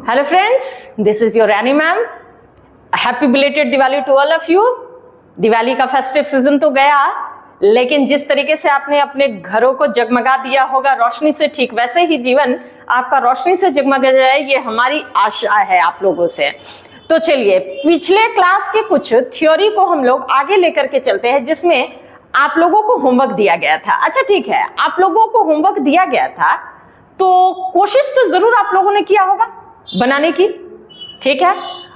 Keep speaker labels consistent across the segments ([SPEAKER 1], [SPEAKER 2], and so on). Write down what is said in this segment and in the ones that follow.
[SPEAKER 1] Hello friends, this is your Rani ma'am. Happy belated Diwali to all of you. Diwali का festive season तो गया, लेकिन जिस तरीके से आपने अपने घरों को जगमगा दिया होगा रोशनी से, ठीक वैसे ही जीवन आपका रोशनी से जगमगा जाए, ये हमारी आशा है आप लोगों से। तो चलिए, पिछले क्लास के कुछ थ्योरी को हम लोग आगे लेकर के चलते हैं, जिसमें आप लोगों को होमवर्क दिया गया था। अच्छा ठीक है, आप लोगों को होमवर्क दिया गया था तो कोशिश तो जरूर आप लोगों ने किया होगा बनाने की, ठीक है।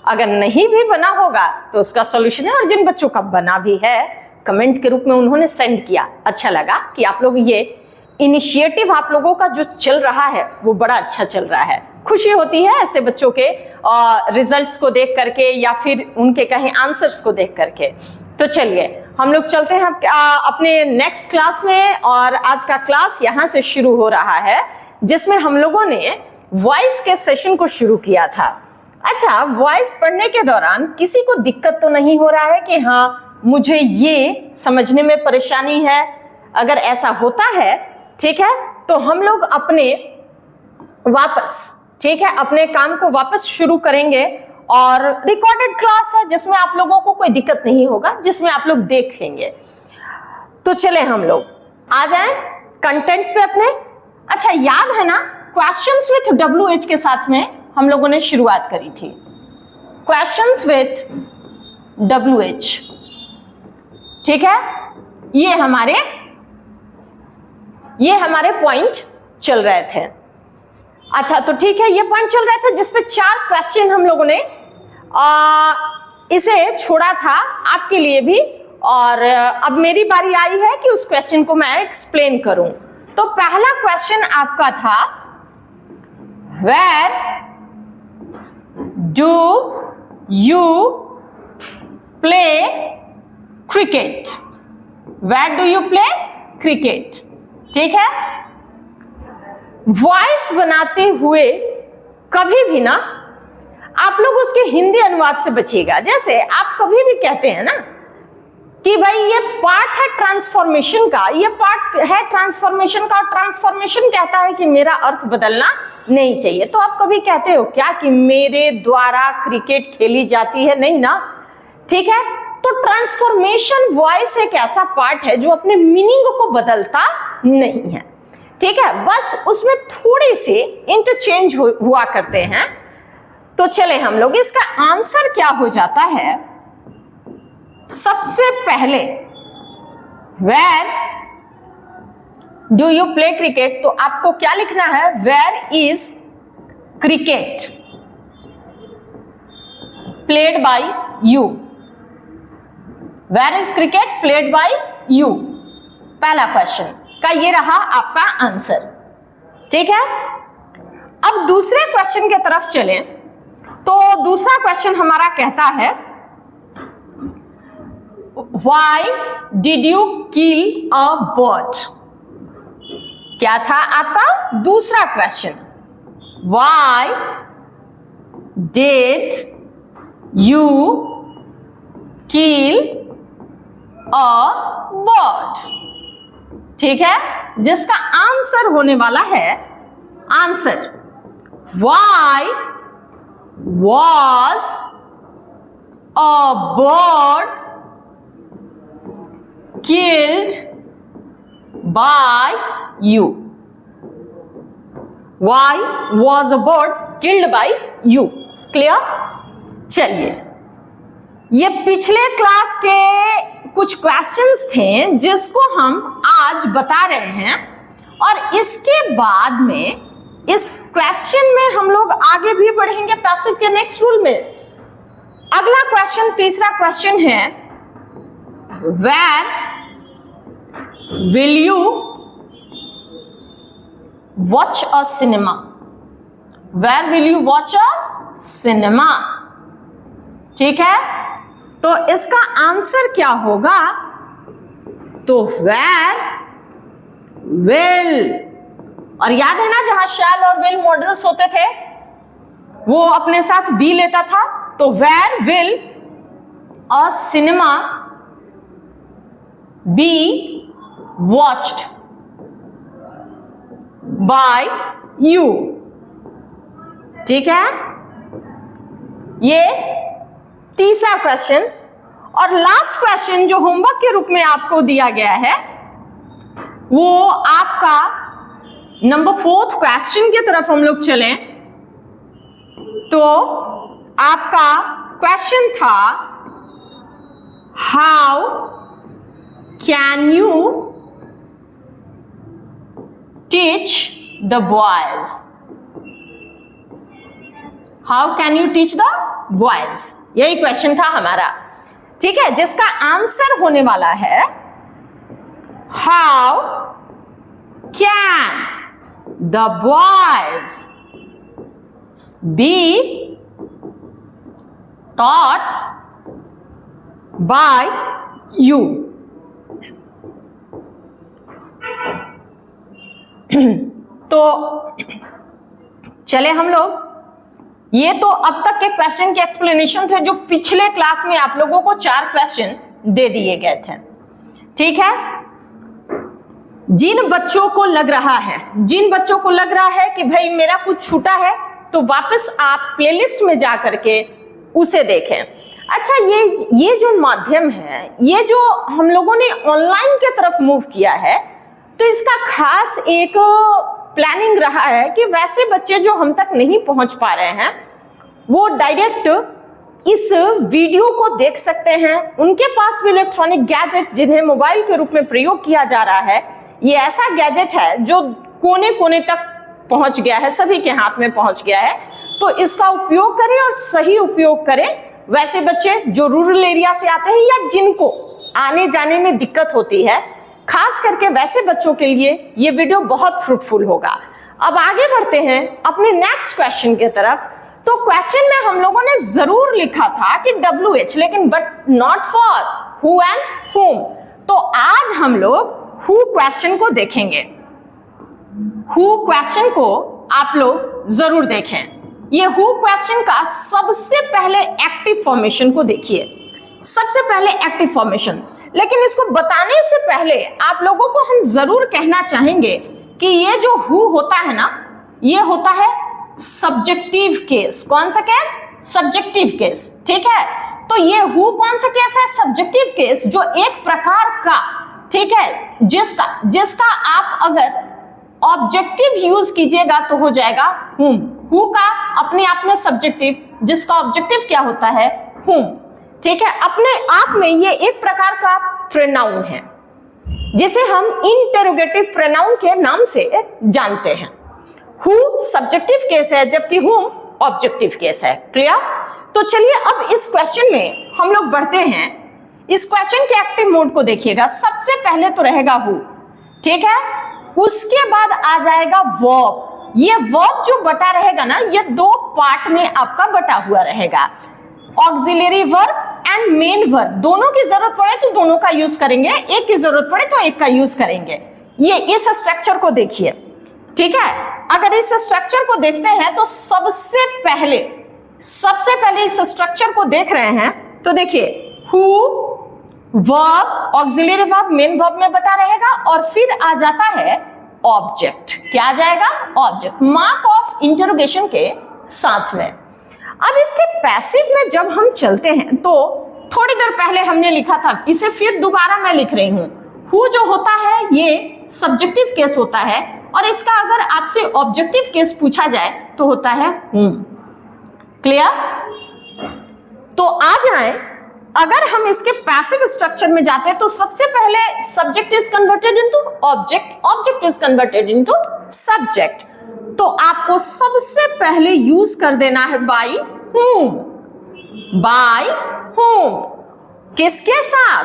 [SPEAKER 1] अगर नहीं भी बना होगा तो उसका सॉल्यूशन है, और जिन बच्चों का बना भी है कमेंट के रूप में उन्होंने सेंड किया, अच्छा लगा कि आप लोग ये इनिशिएटिव आप लोगों का जो चल रहा है वो बड़ा अच्छा चल रहा है। खुशी होती है ऐसे बच्चों के रिजल्ट्स को देख करके या फिर उनके कहीं आंसर्स को देख करके। तो चलिए हम लोग चलते हैं अपने नेक्स्ट क्लास में, और आज का क्लास यहाँ से शुरू हो रहा है जिसमें हम लोगों ने वॉइस के सेशन को शुरू किया था। अच्छा, वॉइस पढ़ने के दौरान किसी को दिक्कत तो नहीं हो रहा है कि हाँ मुझे ये समझने में परेशानी है? अगर ऐसा होता है, ठीक है, तो हम लोग अपने वापस, ठीक है, अपने काम को वापस शुरू करेंगे, और रिकॉर्डेड क्लास है जिसमें आप लोगों को कोई दिक्कत नहीं होगा, जिसमें आप लोग देखेंगे। तो चले हम लोग आ जाएं कंटेंट पे अपने। अच्छा, याद है ना क्वेश्चंस विथ WH के साथ में हम लोगों ने शुरुआत करी थी, क्वेश्चंस विथ WH, ठीक है। ये हमारे पॉइंट चल रहे थे। अच्छा तो ठीक है, ये पॉइंट चल रहे थे जिसपे 4 क्वेश्चन हम लोगों ने इसे छोड़ा था आपके लिए भी, और अब मेरी बारी आई है कि उस क्वेश्चन को मैं एक्सप्लेन करूं। तो पहला क्वेश्चन आपका था, where do you play cricket? Where do you play cricket, ठीक है। वॉइस बनाते हुए कभी भी ना आप लोग उसके हिंदी अनुवाद से बचिएगा। जैसे आप कभी भी कहते हैं ना कि भाई ये पार्ट है ट्रांसफॉर्मेशन का, ये पार्ट है ट्रांसफॉर्मेशन का, और ट्रांसफॉर्मेशन कहता है कि मेरा अर्थ बदलना नहीं चाहिए, तो आप कभी कहते हो क्या कि मेरे द्वारा क्रिकेट खेली जाती है? नहीं ना, ठीक है। तो ट्रांसफॉर्मेशन वॉइस एक ऐसा पार्ट है जो अपने मीनिंग को बदलता नहीं है, ठीक है, बस उसमें थोड़ी सी इंटरचेंज हुआ करते हैं। तो चले हम लोग, इसका आंसर क्या हो जाता है? सबसे पहले where do you play cricket, तो आपको क्या लिखना है? Where is cricket played by you? Where is cricket played by you, पहला क्वेश्चन का ये रहा आपका आंसर, ठीक है। अब दूसरे क्वेश्चन की तरफ चलें, तो दूसरा क्वेश्चन हमारा कहता है, Why did you kill a bird? क्या था आपका दूसरा question? Why did you kill a bird? ठीक है, जिसका आंसर होने वाला है, answer Why was a bird killed by you? Why was a bird killed by you? Clear? चलिए, ये पिछले क्लास के कुछ क्वेश्चंस थे जिसको हम आज बता रहे हैं, और इसके बाद में इस क्वेश्चन में हम लोग आगे भी बढ़ेंगे पैसिव के नेक्स्ट रूल में। अगला क्वेश्चन, तीसरा क्वेश्चन है, where will you watch a cinema? Where will you watch a cinema, ठीक है। तो इसका आंसर क्या होगा? तो वेयर विल, और याद है ना जहां शैल और विल मॉडल्स होते थे वो अपने साथ बी लेता था, तो where will a cinema be watched by you, ठीक है। ये तीसरा क्वेश्चन। और लास्ट क्वेश्चन जो होमवर्क के रूप में आपको दिया गया है वो आपका नंबर 4 क्वेश्चन की तरफ हम लोग चलें तो आपका क्वेश्चन था, how can you teach the boys? How can you teach the boys, यही क्वेश्चन था हमारा। ठीक है, जिसका आंसर होने वाला है how can the boys be taught by you? तो चले हम लोग, ये तो अब तक के क्वेश्चन के एक्सप्लेनेशन थे जो पिछले क्लास में आप लोगों को 4 क्वेश्चन दे दिए गए थे। ठीक है, जिन बच्चों को लग रहा है कि भाई मेरा कुछ छूटा है तो वापस आप प्लेलिस्ट में जा करके उसे देखें। अच्छा, ये जो माध्यम है, ये जो हम लोगों ने ऑनलाइन के तरफ मूव किया है, तो इसका खास एक प्लानिंग रहा है कि वैसे बच्चे जो हम तक नहीं पहुंच पा रहे हैं वो डायरेक्ट इस वीडियो को देख सकते हैं। उनके पास भी इलेक्ट्रॉनिक गैजेट जिन्हें मोबाइल के रूप में प्रयोग किया जा रहा है, ये ऐसा गैजेट है जो कोने कोने तक पहुंच गया है, सभी के हाथ में पहुंच गया है। तो इसका उपयोग करें और सही उपयोग करें। वैसे बच्चे जो रूरल एरिया से आते हैं या जिनको आने जाने में दिक्कत होती है, खास करके वैसे बच्चों के लिए ये वीडियो बहुत फ्रूटफुल होगा। अब आगे बढ़ते हैं अपने नेक्स्ट क्वेश्चन की तरफ। तो क्वेश्चन में हम लोगों ने जरूर लिखा था कि WH, लेकिन but not for who and whom। तो आज हम लोग हु क्वेश्चन को देखेंगे। हु क्वेश्चन को आप लोग जरूर देखें। ये हु क्वेश्चन का सबसे पहले एक्टिव फॉर्मेशन को देखिए, सबसे पहले एक्टिव फॉर्मेशन। लेकिन इसको बताने से पहले आप लोगों को हम जरूर कहना चाहेंगे कि ये जो हु होता है ना, ये होता है सब्जेक्टिव केस। कौन सा केस? Subjective case. ठीक है, तो ये हु कौन सा केस है? सब्जेक्टिव केस, जो एक प्रकार का, ठीक है, जिसका आप अगर ऑब्जेक्टिव यूज कीजिएगा तो हो जाएगा whom। हु का अपने आप में सब्जेक्टिव, जिसका ऑब्जेक्टिव क्या होता है? whom। ठीक है, अपने आप में ये एक प्रकार का प्रोनाउन है जिसे हम इंटेरोगेटिव प्रोनाउन के नाम से जानते हैं। हु सब्जेक्टिव केस है जबकि whom ऑब्जेक्टिव केस है। क्लियर? तो चलिए अब इस क्वेश्चन में हम लोग बढ़ते हैं। इस क्वेश्चन के एक्टिव मोड को देखिएगा। सबसे पहले तो रहेगा हु, ठीक है, उसके बाद आ जाएगा वर्ब। ये वर्ब जो बटा रहेगा ना, ये 2 पार्ट में आपका बटा हुआ रहेगा। Auxiliary verb and main verb, दोनों की जरूरत पड़े तो दोनों का यूज करेंगे, एक की जरूरत पड़े तो एक का यूज करेंगे। ये इस स्ट्रक्चर को देखिए। ठीक है, अगर इस स्ट्रक्चर को देखते हैं तो सबसे पहले इस स्ट्रक्चर को देख रहे हैं तो देखिए, who verb, auxiliary verb main verb में बटा रहेगा और फिर आ जाता है ऑब्जेक्ट। क्या आ जाएगा? ऑब्जेक्ट, मार्क ऑफ इंटरोगेशन के साथ में। अब इसके पैसिव में जब हम चलते हैं तो थोड़ी देर पहले हमने लिखा था, इसे फिर दोबारा मैं लिख रही हूं। हु जो होता है ये सब्जेक्टिव केस होता है और इसका अगर आपसे ऑब्जेक्टिव केस पूछा जाए तो होता है whom। क्लियर? तो आ जाए, अगर हम इसके पैसिव स्ट्रक्चर में जाते हैं तो सबसे पहले subject is converted into object, object is converted into subject. तो आपको सबसे पहले यूज कर देना है बाय whom। बाय whom किसके साथ?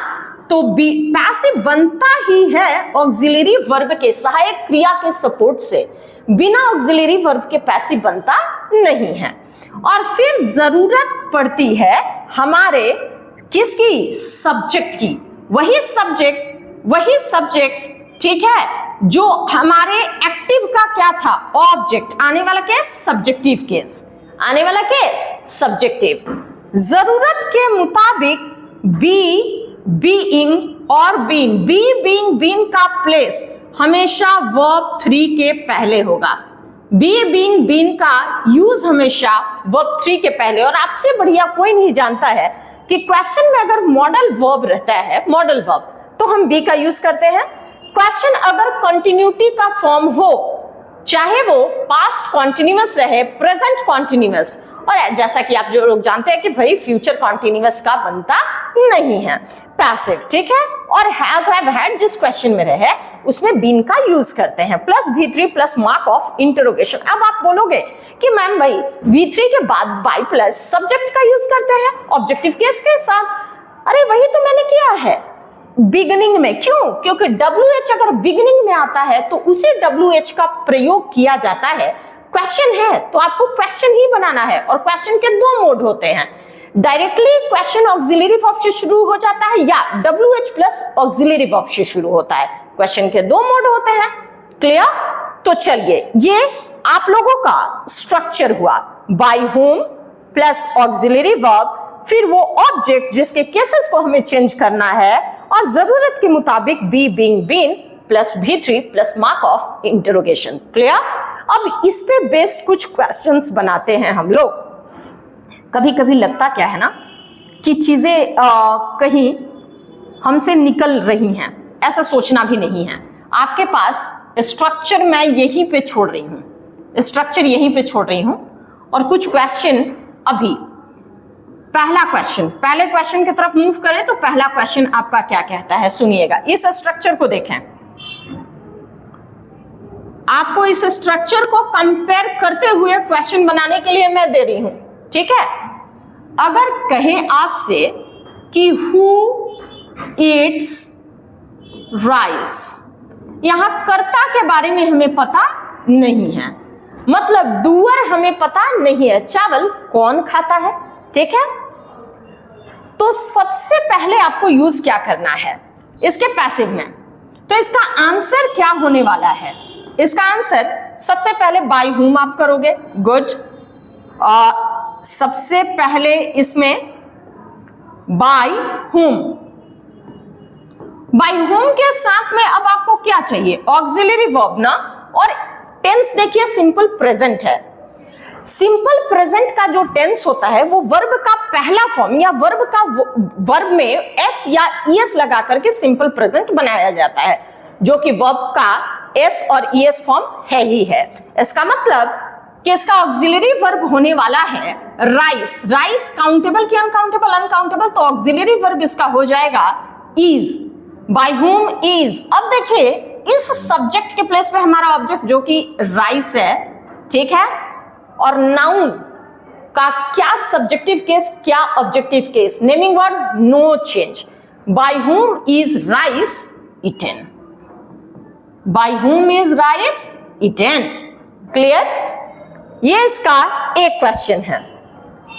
[SPEAKER 1] तो पैसिव बनता ही है ऑक्सिलरी वर्ब के सहायक क्रिया के सपोर्ट से। बिना ऑक्सिलरी वर्ब के पैसिव बनता नहीं है। और फिर जरूरत पड़ती है हमारे किसकी? सब्जेक्ट की। वही सब्जेक्ट, ठीक है, जो हमारे एक्टिव का क्या था? ऑब्जेक्ट। आने वाला केस सब्जेक्टिव केस, आने वाला केस सब्जेक्टिव। जरूरत के मुताबिक बी, बीइंग और बीइंग, बीइंग का प्लेस हमेशा वर्ब 3 के पहले होगा। बी बीइंग बीन का यूज हमेशा वर्ब 3 के पहले, और आपसे बढ़िया कोई नहीं जानता है कि क्वेश्चन में अगर मॉडल वर्ब रहता है, मॉडल वर्ब, तो हम बी का यूज करते हैं। क्वेश्चन अगर कंटिन्यूटी का फॉर्म हो, चाहे वो पास्ट कॉन्टिन्यूअस रहे, प्रेजेंट कॉन्टिन्यूअस, और जैसा कि आप जो लोग जानते हैं कि भाई फ्यूचर कॉन्टिन्यूअस का बनता नहीं है, पैसिव, ठीक है। और हैज हैव हैड जिस क्वेश्चन में रहे उसमें बीन का यूज करते हैं, plus V3 plus mark of interrogation. अब आप बोलोगे कि मैम भाई V3 के बाद बाय प्लस सब्जेक्ट का यूज करते हैं ऑब्जेक्टिव केस के साथ। अरे वही तो मैंने किया है बिगिनिंग में। क्यों? क्योंकि WH अगर बिगिनिंग में आता है तो उसे WH का प्रयोग किया जाता है। क्वेश्चन है तो आपको क्वेश्चन ही बनाना है, और क्वेश्चन के दो मोड होते हैं, डायरेक्टली क्वेश्चन ऑक्सिलरी वर्ब से शुरू हो जाता है या WH प्लस ऑक्सिलरी वर्ब से शुरू होता है। क्वेश्चन के दो मोड होते हैं। क्लियर? तो चलिए, ये आप लोगों का स्ट्रक्चर हुआ, by whom plus auxiliary verb, फिर वो ऑब्जेक्ट जिसके केसेस को हमें चेंज करना है, और जरूरत के मुताबिक be being been plus V3 plus mark of interrogation. Clear? अब इस पे बेस्ड कुछ क्वेश्चंस बनाते हैं हम लोग। कभी कभी लगता क्या है ना कि चीजें कहीं हमसे निकल रही हैं, ऐसा सोचना भी नहीं है। आपके पास स्ट्रक्चर मैं यहीं पे छोड़ रही हूं, स्ट्रक्चर यहीं पे छोड़ रही हूं, और कुछ क्वेश्चन अभी। पहला क्वेश्चन, पहले क्वेश्चन की तरफ मूव करें तो पहला क्वेश्चन आपका क्या कहता है, सुनिएगा। इस स्ट्रक्चर को देखें, आपको इस स्ट्रक्चर को कंपेयर करते हुए क्वेश्चन बनाने के लिए मैं दे रही हूं, ठीक है। अगर कहें आपसे कि हु ईट्स राइस, यहां कर्ता के बारे में हमें पता नहीं है, मतलब डूअर हमें पता नहीं है, चावल कौन खाता है, ठीक है। तो सबसे पहले आपको यूज क्या करना है इसके पैसिव में, तो इसका आंसर क्या होने वाला है? इसका आंसर सबसे पहले बाय हुम आप करोगे, गुड। सबसे पहले इसमें बाय हुम, बाय हुम के साथ में अब आपको क्या चाहिए? ऑक्सिलरी वर्ब ना, और टेंस देखिए सिंपल प्रेजेंट है। सिंपल प्रेजेंट का जो टेंस होता है वो वर्ब का पहला फॉर्म या वर्ब में एस या ईएस लगा करके सिंपल प्रेजेंट बनाया जाता है, जो कि वर्ब का एस और ईएस फॉर्म है ही है। इसका मतलब कि इसका ऑक्सिलरी वर्ब होने वाला है राइस। राइस काउंटेबल की अनकाउंटेबल? अनकाउंटेबल, तो ऑक्सिलरी वर्ब इसका हो जाएगा इज, बाय हुम इज। अब देखिए इस सब्जेक्ट के प्लेस पे हमारा ऑब्जेक्ट जो कि राइस है, ठीक है, और नाउन का क्या सब्जेक्टिव केस क्या objective case, naming word no change. By whom is rice eaten, by whom is rice eaten. Clear? ये इसका एक क्वेश्चन है।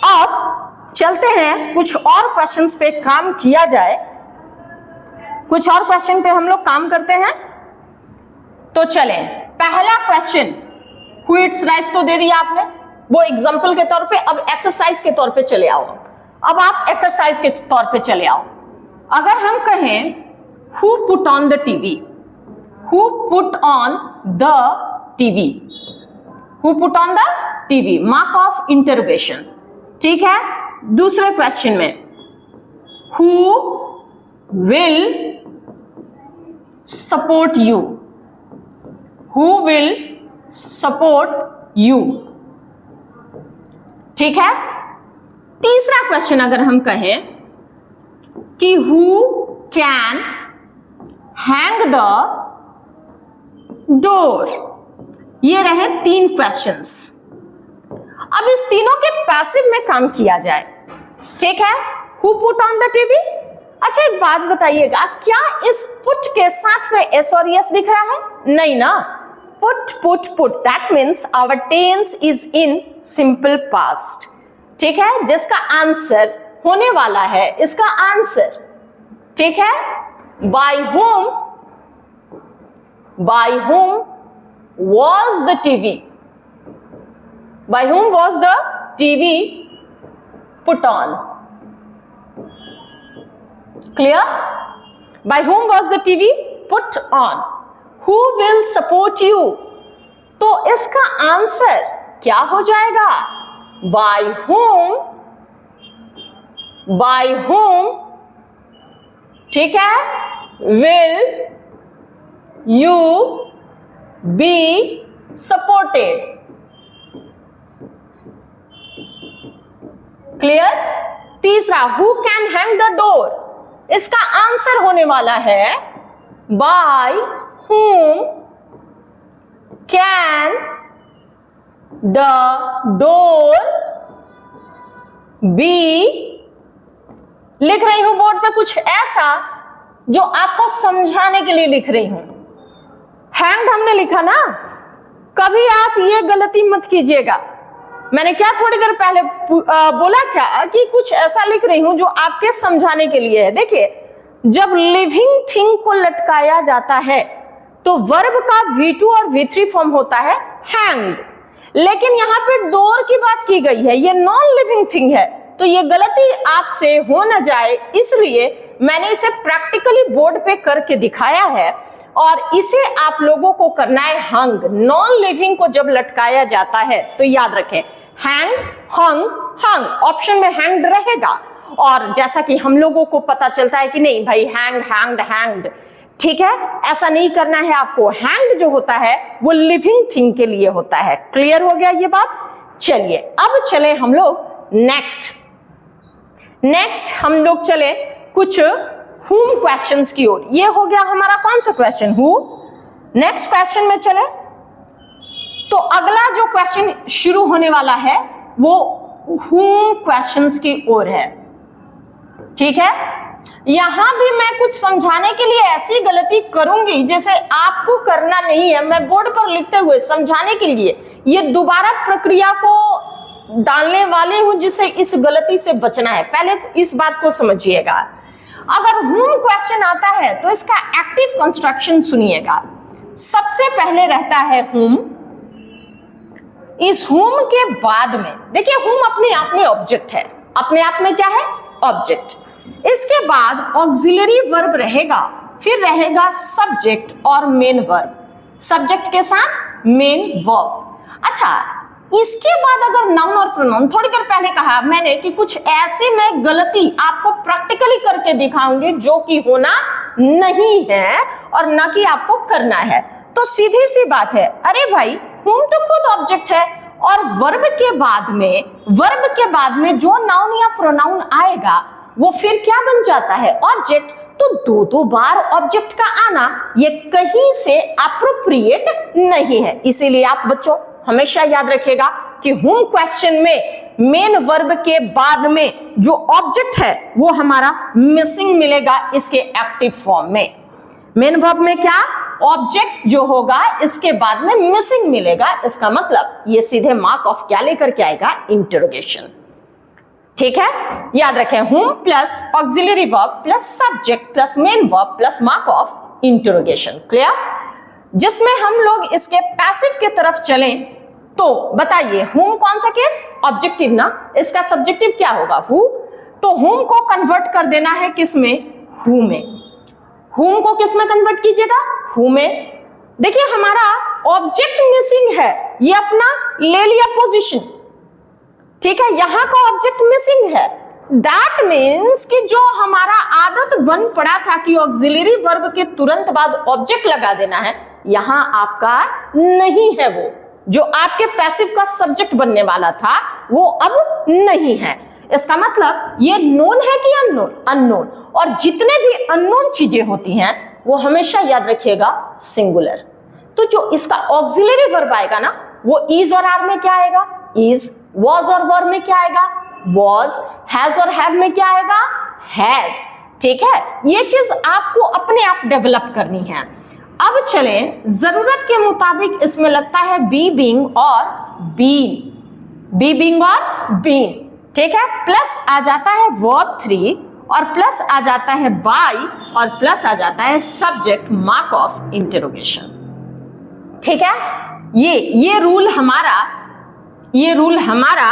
[SPEAKER 1] अब चलते हैं कुछ और क्वेश्चंस पे काम किया जाए, कुछ और क्वेश्चन पे हम लोग काम करते हैं। तो चलें, पहला क्वेश्चन हु ईट्स राइस तो दे दिया आपने, वो एग्जांपल के तौर पे। अब एक्सरसाइज के तौर पे चले आओ, अब आप एक्सरसाइज के तौर पे चले आओ। अगर हम कहें who put on the TV, who put on the TV, who put on the TV, mark of interrogation, ठीक है। दूसरे क्वेश्चन में who will support you, who will support you, ठीक है। तीसरा क्वेश्चन अगर हम कहें कि who can hang the door, ये रहे तीन क्वेश्चंस। अब इस तीनों के पैसिव में काम किया जाए, ठीक है। Who put on the TV, अच्छा एक बात बताइएगा, क्या इस पुट के साथ में एस और यस दिख रहा है? नहीं ना, put put put, that means our tense is in simple past, ठीक है, जिसका आंसर होने वाला है इसका आंसर, ठीक है, bye whom was the TV, by whom was the TV put on? Clear? By whom was the TV put on? Who will support you? तो इसका आंसर क्या हो जाएगा? बाय whom, ठीक है, will you be supported? Clear? तीसरा, who can hang the door? इसका answer होने वाला है by whom can the door be? लिख रही हूं बोर्ड पे कुछ ऐसा जो आपको समझाने के लिए लिख रही हूं। हैंग्ड हमने लिखा ना, कभी आप ये गलती मत कीजिएगा। मैंने क्या थोड़ी देर पहले बोला क्या कि कुछ ऐसा लिख रही हूं जो आपके समझाने के लिए है। देखिए, जब लिविंग थिंग को लटकाया जाता है तो वर्ब का V2 और V3 फॉर्म होता है हैंग्ड, लेकिन यहां पे डोर की बात की गई है, ये नॉन लिविंग थिंग है, तो ये गलती आपसे हो न जाए इसलिए मैंने इसे प्रैक्टिकली बोर्ड पे करके दिखाया है और इसे आप लोगों को करना है हंग। नॉन लिविंग को जब लटकाया जाता है तो याद रखें हैंग, हंग, हंग, ऑप्शन में हैंग्ड रहेगा। और जैसा कि हम लोगों को पता चलता है कि नहीं भाई हैंग, हैंग्ड, हैंग्ड, ठीक है, ऐसा नहीं करना है आपको। हैंग्ड जो होता है वो लिविंग थिंग के लिए होता है। क्लियर हो गया ये बात? चलिए अब चले हम लोग नेक्स्ट हम लोग चले कुछ whom क्वेश्चंस की ओर। ये हो गया हमारा कौन सा क्वेश्चन, who। नेक्स्ट क्वेश्चन में चले तो अगला जो क्वेश्चन शुरू होने वाला है वो whom क्वेश्चंस की ओर है, ठीक है। यहां भी मैं कुछ समझाने के लिए ऐसी गलती करूंगी जैसे आपको करना नहीं है, मैं बोर्ड पर लिखते हुए समझाने के लिए ये दोबारा प्रक्रिया को डालने वाले हूं जिससे इस गलती से बचना है। पहले इस बात को समझिएगा, अगर whom क्वेश्चन आता है तो इसका एक्टिव कंस्ट्रक्शन सुनिएगा। सबसे पहले रहता है whom। इस whom के बाद में देखिए whom अपने आप में ऑब्जेक्ट है, अपने आप में क्या है, ऑब्जेक्ट। इसके बाद ऑक्सिलरी वर्ब रहेगा, फिर रहेगा सब्जेक्ट और मेन वर्ब, सब्जेक्ट के साथ मेन वर्ब। अच्छा, इसके बाद अगर नाउन और प्रोनाउन, थोड़ी देर पहले कहा मैंने कि कुछ ऐसे मैं गलती आपको प्रैक्टिकली करके दिखाऊंगी जो कि होना नहीं है और ना कि आपको करना है। तो सीधी सी बात है, अरे भाई whom तो खुद ऑब्जेक्ट है और वर्ब के बाद में जो नाउन या प्रोनाउन आएगा वो फिर क्या बन जाता है, ऑब्जेक्ट। तो दो बार ऑब्जेक्ट का आना ये कहीं से अप्रोप्रिएट नहीं है। इसीलिए आप बच्चों हमेशा याद रखिएगा कि whom क्वेश्चन में मेन वर्ब के बाद में जो ऑब्जेक्ट है वो हमारा मिसिंग मिलेगा इसके एक्टिव फॉर्म में। मेन वर्ब में क्या, ऑब्जेक्ट जो होगा इसके बाद में मिसिंग मिलेगा। इसका मतलब ये सीधे मार्क ऑफ क्या लेकर के आएगा, इंटरोगेशन। ठीक है, याद रखें whom plus auxiliary verb plus subject plus main verb plus mark of interrogation. Clear? जिसमें हम लोग इसके पैसिव के तरफ चलें तो बताइए whom कौन सा केस, ऑब्जेक्टिव ना, इसका सब्जेक्टिव क्या होगा, who। तो whom को कन्वर्ट कर देना है किस में, who में। whom को किस में कन्वर्ट कीजिएगा, who में। देखिए हमारा ऑब्जेक्ट मिसिंग है, ये अपना ले लिया पोजीशन, ठीक है, यहां का ऑब्जेक्ट मिसिंग है। दैट मीन्स कि जो हमारा आदत बन पड़ा था कि ऑक्सिलरी वर्ब के तुरंत बाद ऑब्जेक्ट लगा देना है, यहां आपका नहीं है। वो जो आपके पैसिव का सब्जेक्ट बनने वाला था वो अब नहीं है। इसका मतलब ये नोन है कि अननोन, अननोन। और जितने भी अननोन चीजें होती हैं वो हमेशा याद रखिएगा सिंगुलर। तो जो इसका ऑक्सिलरी वर्ब आएगा ना वो इज और आर में क्या आएगा, इज। वॉज और वर में क्या आएगा, वॉज। हैज और हैव में क्या आएगा, हैज। ठीक है, ये चीज आपको अपने आप डेवलप करनी है। अब चले, जरूरत के मुताबिक इसमें लगता है बी, बीइंग और बीन, बी, बीइंग और बीन। ठीक है, प्लस आ जाता है वर्ब 3 और प्लस आ जाता है बाय और प्लस आ जाता है सब्जेक्ट मार्क ऑफ इंटरोगेशन। ठीक है, ये रूल हमारा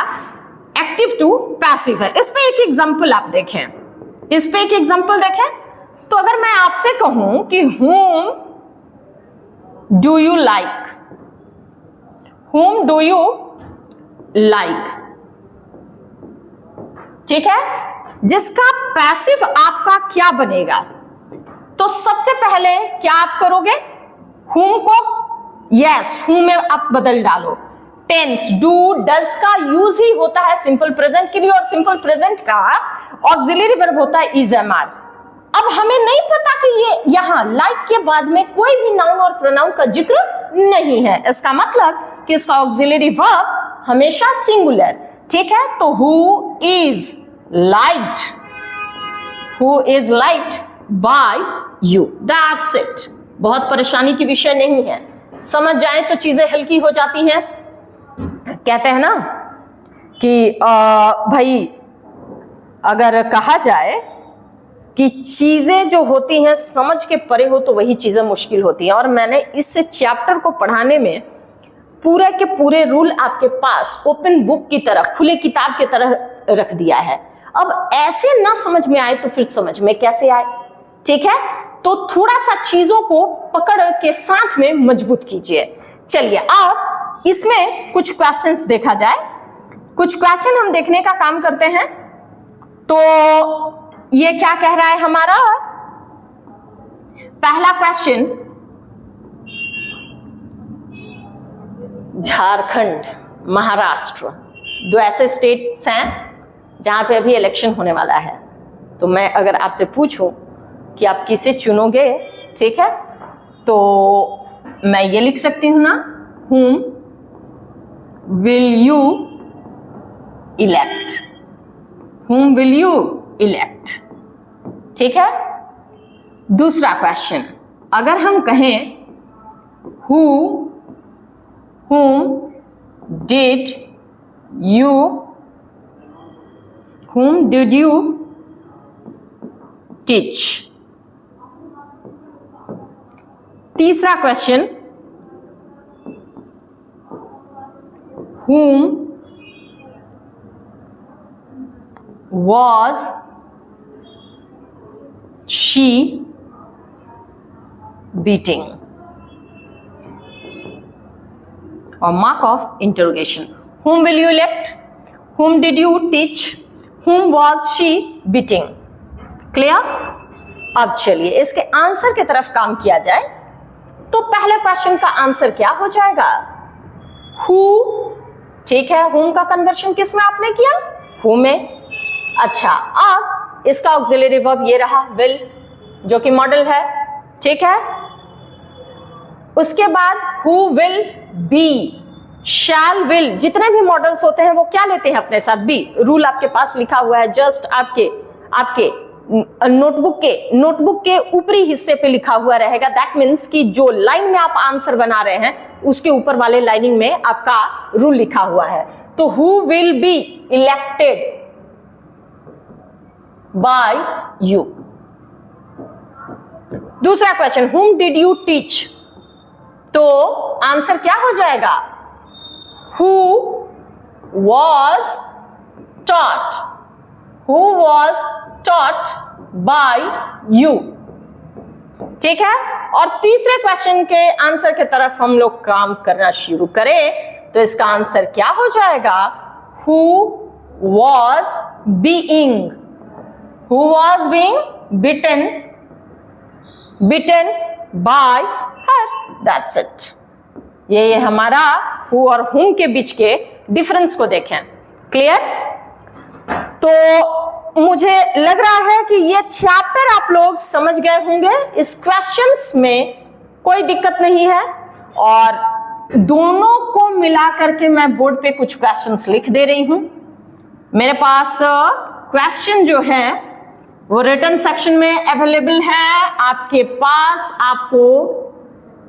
[SPEAKER 1] एक्टिव टू पैसिव है। इस पे एक एग्जांपल आप देखें, तो अगर मैं आपसे कहूं कि whom do you like, whom do you like, ठीक है। जिसका पैसिव आपका क्या बनेगा, तो सबसे पहले क्या आप करोगे, whom को yes whom में आप बदल डालो। टेंस डू डज का यूज ही होता है सिंपल प्रेजेंट के लिए, और सिंपल प्रेजेंट का ऑक्सिलरी वर्ब होता है इज एम आर। अब हमें नहीं पता कि ये यहां लाइक के बाद में कोई भी नाउन और प्रोनाउन का जिक्र नहीं है, इसका मतलब कि इसका ऑक्सिलरी वर्ब हमेशा सिंगुलर, ठीक है। तो who is liked, who is liked by you, that's it. बहुत परेशानी की विषय नहीं है, समझ जाए तो चीजें हल्की हो जाती हैं। कहते हैं ना कि भाई अगर कहा जाए कि चीजें जो होती हैं समझ के परे हो तो वही चीजें मुश्किल होती हैं, और मैंने इस चैप्टर को पढ़ाने में पूरे के पूरे रूल आपके पास ओपन बुक की तरह, खुले किताब की तरह रख दिया है। अब ऐसे ना समझ में आए तो फिर समझ में कैसे आए, ठीक है। तो थोड़ा सा चीजों को पकड़ के साथ में मजबूत कीजिए। चलिए अब इसमें कुछ क्वेश्चंस देखा जाए, कुछ क्वेश्चन हम देखने का काम करते हैं। तो ये क्या कह रहा है हमारा पहला क्वेश्चन, झारखंड, महाराष्ट्र, दो ऐसे स्टेट्स हैं जहां पे अभी इलेक्शन होने वाला है। तो मैं अगर आपसे पूछूं कि आप किसे चुनोगे, ठीक है, तो मैं ये लिख सकती हूं ना, whom will you elect, whom will you elect, ठीक है। दूसरा क्वेश्चन, अगर हम कहें whom did you teach। तीसरा question, whom was she beating, or mark of interrogation। whom will you elect, whom did you teach, whom was she beating, clear. अब चलिए इसके आंसर की तरफ काम किया जाए। तो पहले क्वेश्चन का आंसर क्या हो जाएगा, who, ठीक है। whom का कन्वर्शन किस में आपने किया, who में। अच्छा, अब इसका ऑक्सिलरी वर्ब ये रहा will, जो कि मॉडल है, ठीक है। उसके बाद who will be, shall will, जितने भी मॉडल्स होते हैं वो क्या लेते हैं अपने साथ, बी। रूल आपके पास लिखा हुआ है, जस्ट आपके नोटबुक के ऊपरी हिस्से पे लिखा हुआ रहेगा। दैट मीन्स कि जो लाइन में आप आंसर बना रहे हैं उसके ऊपर वाले लाइनिंग में आपका रूल लिखा हुआ है। तो who will be elected by you. दूसरा question, whom did you teach, तो आंसर क्या हो जाएगा, who was taught, who was taught by you, ठीक है। और तीसरे क्वेश्चन के आंसर की तरफ हम लोग काम करना शुरू करें तो इसका आंसर क्या हो जाएगा, who was being beaten by her, that's it। ये हमारा who और whom के बीच के डिफरेंस को देखें, क्लियर। तो मुझे लग रहा है कि ये चैप्टर आप लोग समझ गए होंगे, इस क्वेश्चंस में कोई दिक्कत नहीं है। और दोनों को मिला करके मैं बोर्ड पे कुछ क्वेश्चंस लिख दे रही हूं। मेरे पास क्वेश्चन जो है वो रिटन सेक्शन में अवेलेबल है आपके पास। आपको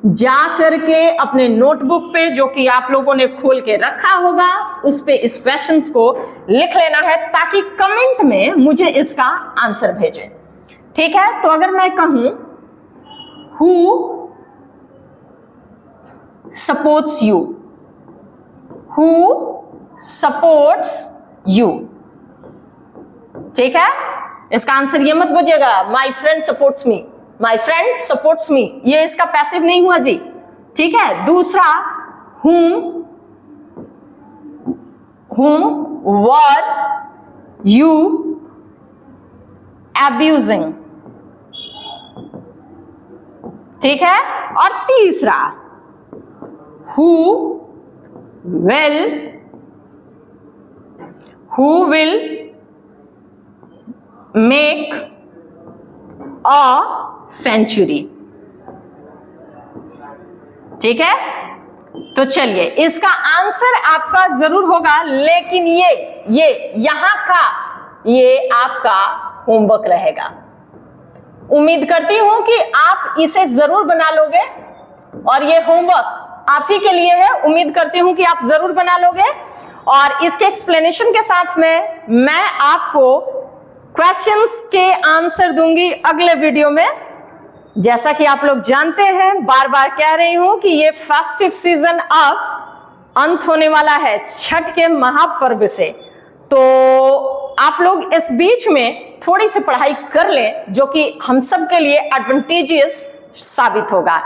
[SPEAKER 1] जा करके अपने नोटबुक पे, जो कि आप लोगों ने खोल के रखा होगा, उस पे इस क्वेश्चंस को लिख लेना है ताकि कमेंट में मुझे इसका आंसर भेजें, ठीक है। तो अगर मैं कहूं who supports you, who supports you, ठीक है। इसका आंसर ये मत बुझिएगा my friend supports me, my friend supports me, ये इसका पैसिव नहीं हुआ जी, ठीक है। दूसरा whom whom were you abusing? ठीक है। और तीसरा, who will make a century? ठीक है। तो चलिए, इसका आंसर आपका जरूर होगा, लेकिन ये यहां का ये आपका होमवर्क रहेगा। उम्मीद करती हूं कि आप इसे जरूर बना लोगे, और ये होमवर्क आप ही के लिए है। उम्मीद करती हूं कि आप जरूर बना लोगे, और इसके एक्सप्लेनेशन के साथ में मैं आपको क्वेश्चंस के आंसर दूंगी अगले वीडियो में। जैसा कि आप लोग जानते हैं, बार बार कह रही हूं कि ये फेस्टिव सीजन अब अंत होने वाला है छठ के महापर्व से, तो आप लोग इस बीच में थोड़ी सी पढ़ाई कर लें, जो कि हम सब के लिए एडवांटेजियस साबित होगा।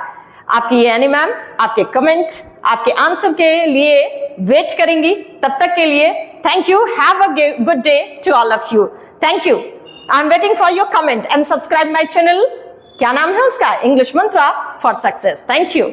[SPEAKER 1] आपकी ये एनी मैम आपके कमेंट, आपके आंसर के लिए वेट करेंगी। तब तक के लिए thank you, have a good day to all of you. Thank you, I am waiting for your comment and subscribe my channel. क्या नाम है उसका? English mantra for success. Thank you.